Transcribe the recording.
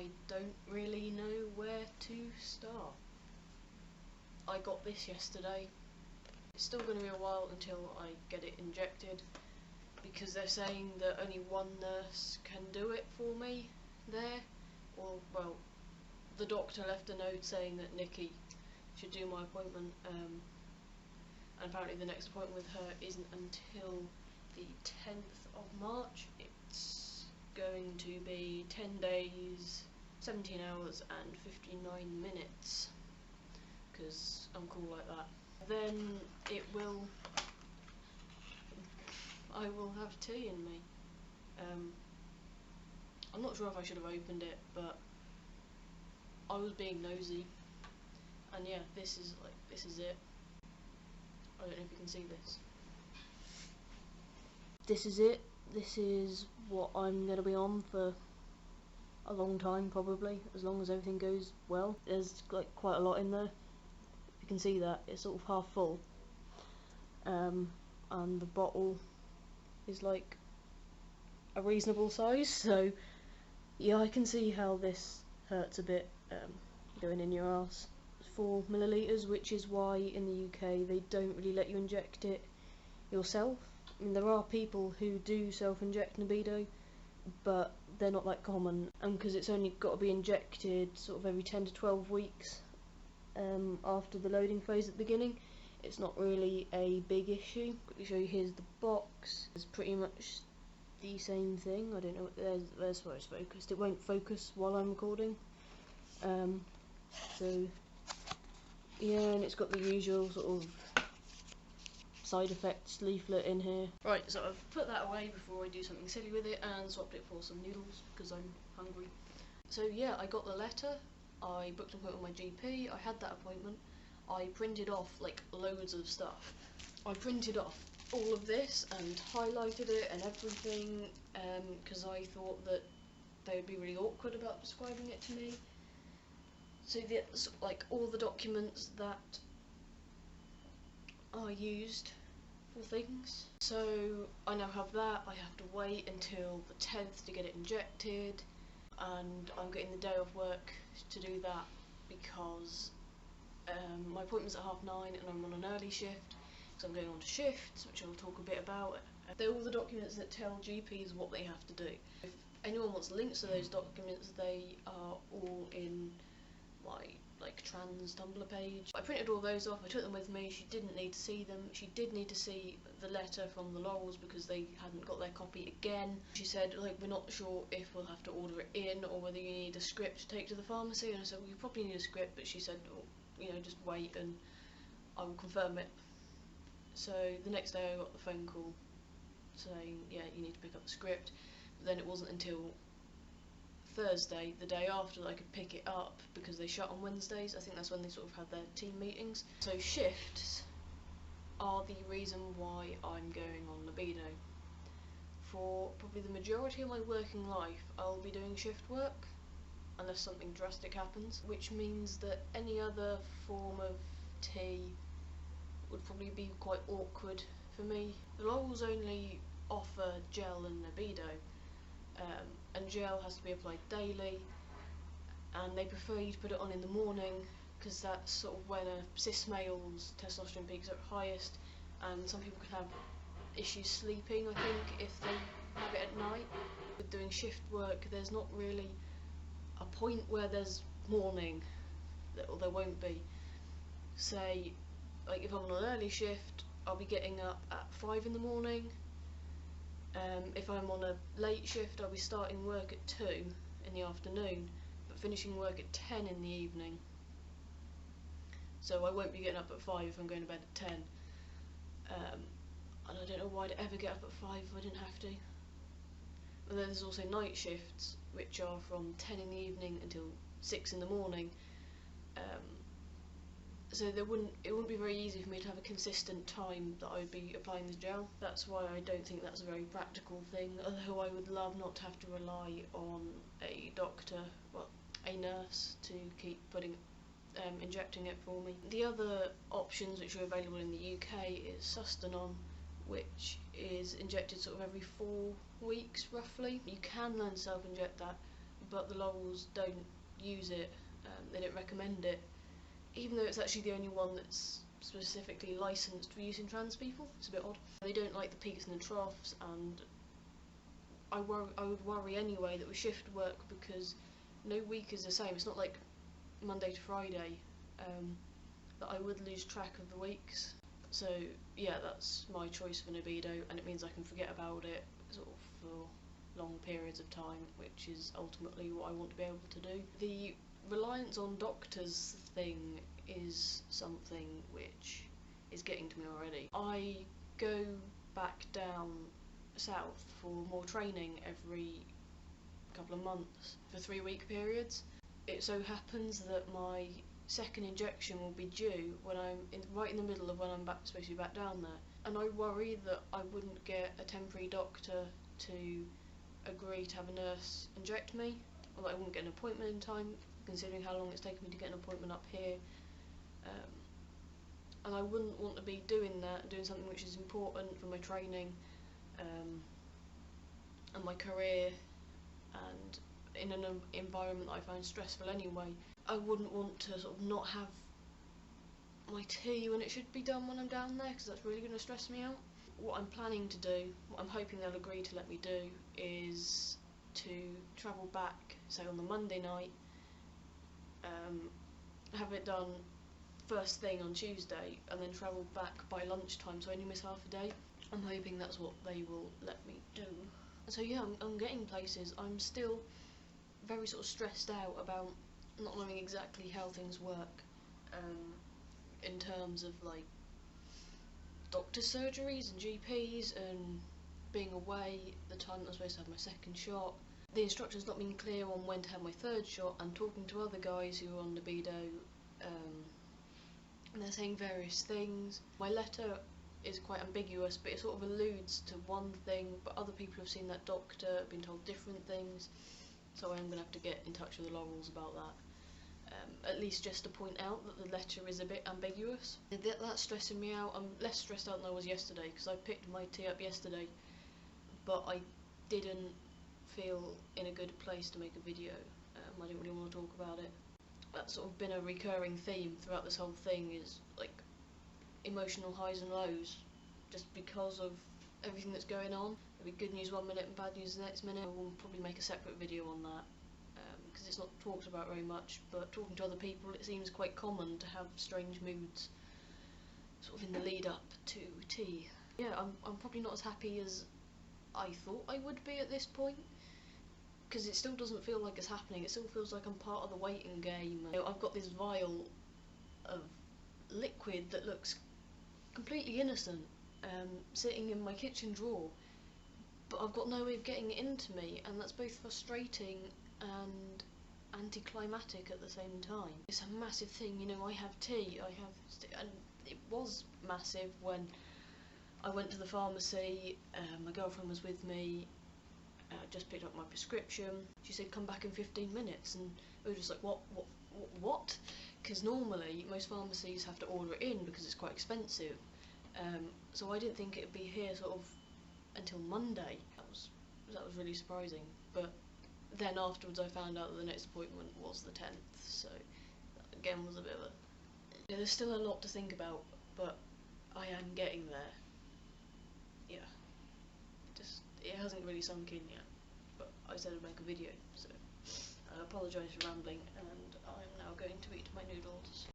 I don't really know where to start. I got this yesterday. It's still going to be a while until I get it injected, because they're saying that only one nurse can do it for me there. Or, well, the doctor left a note saying that Nikki should do my appointment, and apparently the next appointment with her isn't until the 10th of March. It's going to be 10 days, 17 hours and 59 minutes, because I'm cool like that. Then I will have tea in me. I'm not sure if I should have opened it, but I was being nosy, and yeah, this is it. I don't know if you can see this. This is it. This is what I'm going to be on for a long time, probably, as long as everything goes well. There's like quite a lot in there. You can see that it's sort of half full, and the bottle is like a reasonable size, so yeah, I can see how this hurts a bit, going in your arse. 4 millilitres, which is why in the UK they don't really let you inject it yourself. I mean, there are people who do self-inject Nebido, but they're not that common, and because it's only got to be injected sort of every 10 to 12 weeks after the loading phase at the beginning, it's not really a big issue. Quickly show you, here's the box. It's pretty much the same thing. I don't know, there's where it's focused. It won't focus while I'm recording. So yeah, and it's got the usual sort of side effects leaflet in here. Right, so I've put that away before I do something silly with it, and swapped it for some noodles because I'm hungry. So yeah, I got the letter, I booked an appointment with my GP, I had that appointment, I printed off like loads of stuff. I printed off all of this and highlighted it and everything, because I thought that they would be really awkward about prescribing it to me. So like all the documents that are used for things. So I now have that. I have to wait until the 10th to get it injected, and I'm getting the day off work to do that because my appointment's at 9:30 and I'm on an early shift, so I'm going on to shifts, which I'll talk a bit about. They're all the documents that tell GPs what they have to do. If anyone wants links to those documents, they are all in my trans Tumblr page. I printed all those off, I took them with me. She didn't need to see them. She did need to see the letter from the Laurels because they hadn't got their copy again. She said, like, we're not sure if we'll have to order it in or whether you need a script to take to the pharmacy, and I said, well, you probably need a script, but she said, oh, you know, just wait and I will confirm it. So the next day I got the phone call saying, yeah, you need to pick up the script, but then it wasn't until Thursday, the day after, that I could pick it up because they shut on Wednesdays. I think that's when they sort of had their team meetings. So shifts are the reason why I'm going on Nebido. For probably the majority of my working life, I'll be doing shift work unless something drastic happens, which means that any other form of tea would probably be quite awkward for me. The Laurels only offer gel and Nebido, and gel has to be applied daily, and they prefer you to put it on in the morning because that's sort of when a cis male's testosterone peaks are highest, and some people can have issues sleeping, I think, if they have it at night. With doing shift work, there's not really a point where there's morning, or there won't be. Say, like if I'm on an early shift, I'll be getting up at 5 in the morning. If I'm on a late shift, I'll be starting work at 2 in the afternoon, but finishing work at 10 in the evening. So I won't be getting up at 5 if I'm going to bed at 10. And I don't know why I'd ever get up at 5 if I didn't have to. And then there's also night shifts, which are from 10 in the evening until 6 in the morning. So it wouldn't be very easy for me to have a consistent time that I would be applying this gel. That's why I don't think that's a very practical thing, although I would love not to have to rely on a doctor, well, a nurse, to keep injecting it for me. The other options which are available in the UK is Sustanon, which is injected sort of every 4 weeks roughly. You can learn to self-inject that, but the Laurels don't use it, they don't recommend it, even though it's actually the only one that's specifically licensed for use in trans people. It's a bit odd. They don't like the peaks and the troughs, and I would worry anyway that with shift work, because no week is the same. It's not like Monday to Friday, that I would lose track of the weeks. So yeah, that's my choice for Nebido, and it means I can forget about it sort of for long periods of time, which is ultimately what I want to be able to do. The reliance on doctors thing is something which is getting to me already. I go back down south for more training every couple of months for 3-week periods. It so happens that my second injection will be due when I'm right in the middle of when I'm supposed to be back down there, and I worry that I wouldn't get a temporary doctor to agree to have a nurse inject me, or that I wouldn't get an appointment in time, considering how long it's taken me to get an appointment up here. And I wouldn't want to be doing that, doing something which is important for my training and my career, and in an environment that I find stressful anyway. I wouldn't want to sort of not have my tea when it should be done when I'm down there, because that's really going to stress me out. What I'm planning to do, what I'm hoping they'll agree to let me do, is to travel back, say on the Monday night, have it done first thing on Tuesday, and then travel back by lunchtime, so I only miss half a day. I'm hoping that's what they will let me do. So yeah, I'm getting places. I'm still very sort of stressed out about not knowing exactly how things work, in terms of like doctor surgeries and GPs, and being away the time that I'm supposed to have my second shot. The instructor's not been clear on when to have my third shot, and talking to other guys who are on Nebido, they're saying various things. My letter is quite ambiguous, but it sort of alludes to one thing, but other people have seen that doctor, been told different things, so I'm going to have to get in touch with the Laurels about that. At least just to point out that the letter is a bit ambiguous. That's stressing me out. I'm less stressed out than I was yesterday, because I picked my tea up yesterday, but I didn't feel in a good place to make a video. I didn't really want to talk about it. That's sort of been a recurring theme throughout this whole thing, is like emotional highs and lows, just because of everything that's going on. There'll be good news one minute and bad news the next minute. We'll probably make a separate video on that, because it's not talked about very much, but talking to other people, it seems quite common to have strange moods sort of in the lead up to tea. Yeah, I'm probably not as happy as I thought I would be at this point, because it still doesn't feel like it's happening. It still feels like I'm part of the waiting game. You know, I've got this vial of liquid that looks completely innocent, sitting in my kitchen drawer, but I've got no way of getting it into me, and that's both frustrating and anticlimactic at the same time. It's a massive thing, you know. I have tea, and it was massive when I went to the pharmacy. My girlfriend was with me, just picked up my prescription. She said come back in 15 minutes, and we were just like, what? Because normally most pharmacies have to order it in because it's quite expensive, so I didn't think it would be here sort of until Monday. That was really surprising, but then afterwards I found out that the next appointment was the 10th, so that again was a bit of a... Yeah, there's still a lot to think about, but I am getting there. Yeah, it hasn't really sunk in yet, but I said I'd make a video, so I apologise for rambling, and I'm now going to eat my noodles.